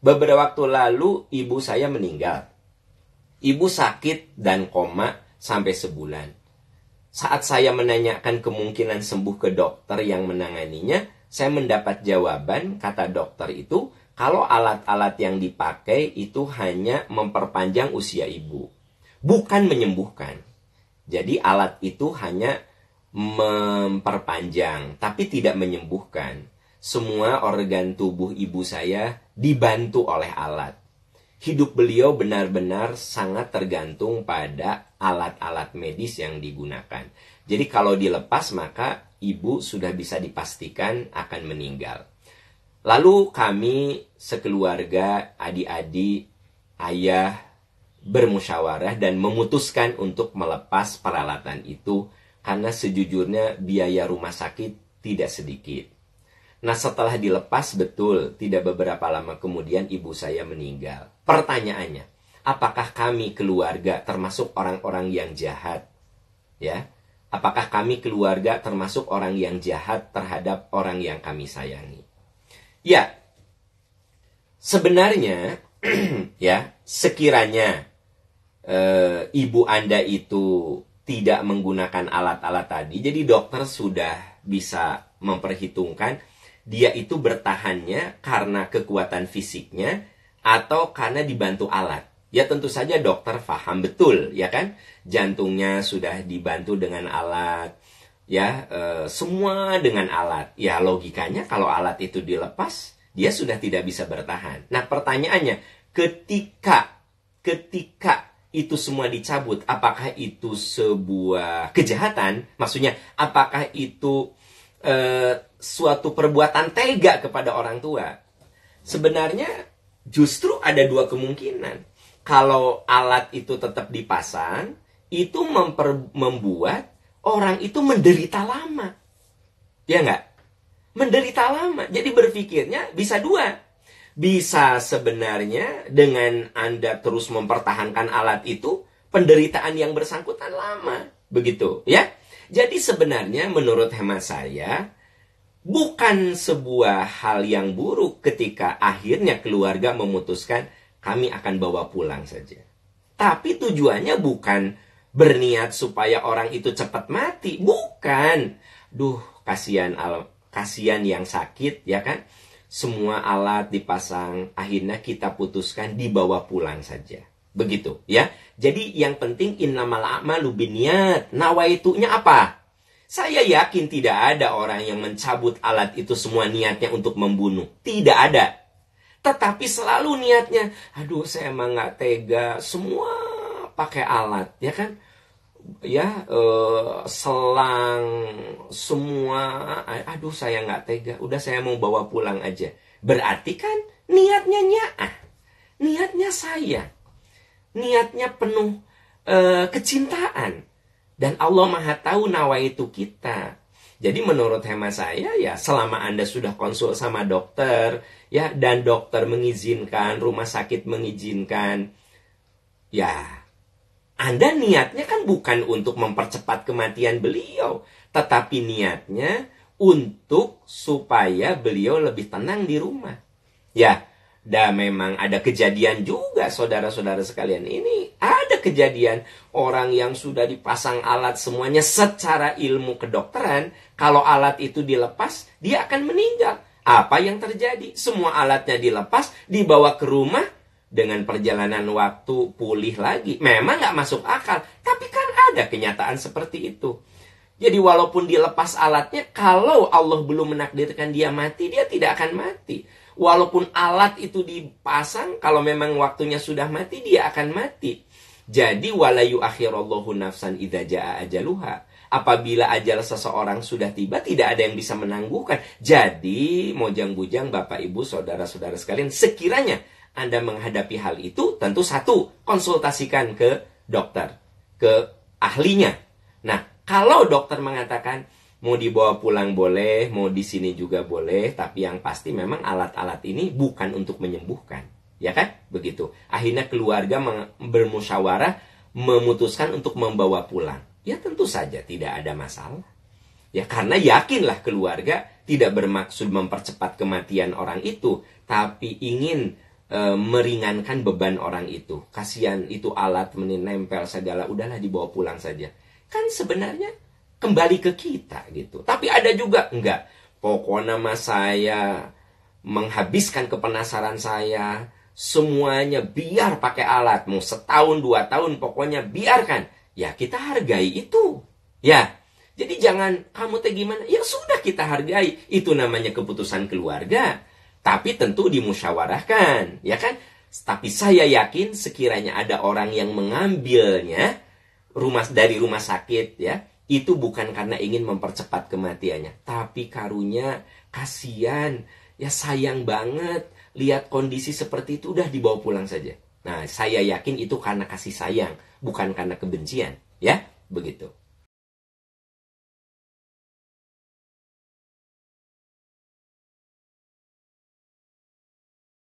beberapa waktu lalu ibu saya meninggal. Ibu sakit dan koma sampai sebulan. Saat saya menanyakan kemungkinan sembuh ke dokter yang menanganinya, saya mendapat jawaban, kata dokter itu, kalau alat-alat yang dipakai itu hanya memperpanjang usia ibu, bukan menyembuhkan. Jadi alat itu hanya memperpanjang, tapi tidak menyembuhkan. Semua organ tubuh ibu saya dibantu oleh alat. Hidup beliau benar-benar sangat tergantung pada alat-alat medis yang digunakan. Jadi kalau dilepas maka ibu sudah bisa dipastikan akan meninggal. Lalu kami sekeluarga, adik-adik, ayah bermusyawarah dan memutuskan untuk melepas peralatan itu karena sejujurnya biaya rumah sakit tidak sedikit. Nah, setelah dilepas, betul, tidak beberapa lama kemudian ibu saya meninggal. Pertanyaannya, apakah kami keluarga termasuk orang-orang yang jahat? Ya, apakah kami keluarga termasuk orang yang jahat terhadap orang yang kami sayangi? Ya, sebenarnya, ya, sekiranya ibu Anda itu tidak menggunakan alat-alat tadi, jadi dokter sudah bisa memperhitungkan dia itu bertahannya karena kekuatan fisiknya atau karena dibantu alat. Ya tentu saja dokter paham betul, ya kan? Jantungnya sudah dibantu dengan alat, ya semua dengan alat. Ya logikanya kalau alat itu dilepas, dia sudah tidak bisa bertahan. Nah pertanyaannya, ketika itu semua dicabut, apakah itu sebuah kejahatan? Maksudnya, apakah itu suatu perbuatan tega kepada orang tua? Sebenarnya justru ada dua kemungkinan. Kalau alat itu tetap dipasang, itu membuat orang itu menderita lama. Ya nggak? Menderita lama. Jadi berpikirnya bisa dua. Bisa sebenarnya dengan Anda terus mempertahankan alat itu, penderitaan yang bersangkutan lama. Begitu, ya? Jadi sebenarnya menurut hemat saya, bukan sebuah hal yang buruk ketika akhirnya keluarga memutuskan kami akan bawa pulang saja. Tapi tujuannya bukan berniat supaya orang itu cepat mati. Bukan. Duh, kasihan yang sakit, ya kan? Semua alat dipasang, akhirnya kita putuskan dibawa pulang saja. Begitu, ya. Jadi yang penting innamal a'malu binniyat. Nawaitunya apa? Saya yakin tidak ada orang yang mencabut alat itu semua niatnya untuk membunuh. Tidak ada. Tetapi selalu niatnya, aduh saya emang gak tega, semua pakai alat, ya kan? Ya, selang, semua, aduh saya gak tega, udah saya mau bawa pulang aja. Berarti kan niatnya nyaah, niatnya sayang, niatnya penuh kecintaan. Dan Allah Maha Tahu nawaitu kita. Jadi menurut hemat saya, ya selama Anda sudah konsul sama dokter, ya dan dokter mengizinkan, rumah sakit mengizinkan, ya Anda niatnya kan bukan untuk mempercepat kematian beliau, tetapi niatnya untuk supaya beliau lebih tenang di rumah. Ya, dan memang ada kejadian juga saudara-saudara sekalian, ini ada kejadian orang yang sudah dipasang alat semuanya secara ilmu kedokteran, kalau alat itu dilepas dia akan meninggal. Apa yang terjadi? Semua alatnya dilepas, dibawa ke rumah, dengan perjalanan waktu pulih lagi. Memang gak masuk akal, tapi kan ada kenyataan seperti itu. Jadi walaupun dilepas alatnya, kalau Allah belum menakdirkan dia mati, dia tidak akan mati. Walaupun alat itu dipasang, kalau memang waktunya sudah mati, dia akan mati. Jadi wala yu'akhirallahu nafsan idza jaa ajaluha. Apabila ajal seseorang sudah tiba, tidak ada yang bisa menangguhkan. Jadi mojang-bujang Bapak Ibu saudara-saudara sekalian, sekiranya Anda menghadapi hal itu, tentu satu, konsultasikan ke dokter, ke ahlinya. Nah, kalau dokter mengatakan mau dibawa pulang boleh, mau di sini juga boleh, tapi yang pasti memang alat-alat ini bukan untuk menyembuhkan, ya kan? Begitu. Akhirnya keluarga bermusyawarah memutuskan untuk membawa pulang. Ya tentu saja tidak ada masalah. Ya karena yakinlah keluarga tidak bermaksud mempercepat kematian orang itu, tapi ingin meringankan beban orang itu. Kasihan itu alat menempel segala, udahlah dibawa pulang saja. Kan sebenarnya kembali ke kita gitu. Tapi ada juga enggak. Pokoknya mas saya menghabiskan kepenasaran saya, semuanya biar pakai alat, mau setahun 2 tahun pokoknya biarkan. Ya kita hargai itu. Ya. Jadi jangan kamu teh gimana? Ya sudah kita hargai. Itu namanya keputusan keluarga. Tapi tentu dimusyawarahkan, ya kan? Tapi saya yakin sekiranya ada orang yang mengambilnya dari rumah sakit, ya, itu bukan karena ingin mempercepat kematiannya, tapi karunya kasihan, ya sayang banget lihat kondisi seperti itu, udah dibawa pulang saja. Nah, saya yakin itu karena kasih sayang, bukan karena kebencian, ya, begitu.